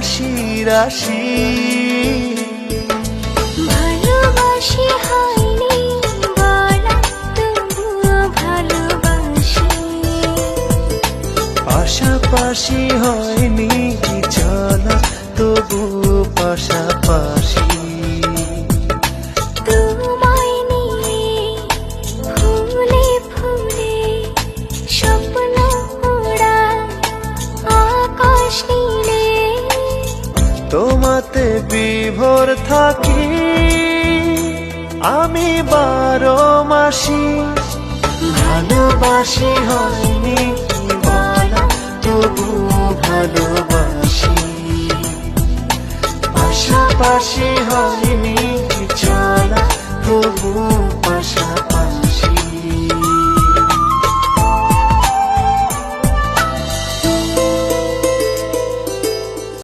হাসি রাশি। ভালোবাসি হয়নি বলা, তবুও ভালোবাসি। পাশাপাশি হয়নি চলা, তবু পাশাপাশি। তোমায় নিয়ে ফুলে ফুলে স্বপ্ন ওড়ায় আকাশ নীলে। তোমাতে বিভোর থাকি আমি 12 মাসি। ভালোবাসি হয়নি বলা, তবু ভালোবাসি। পাশাপাশি হয়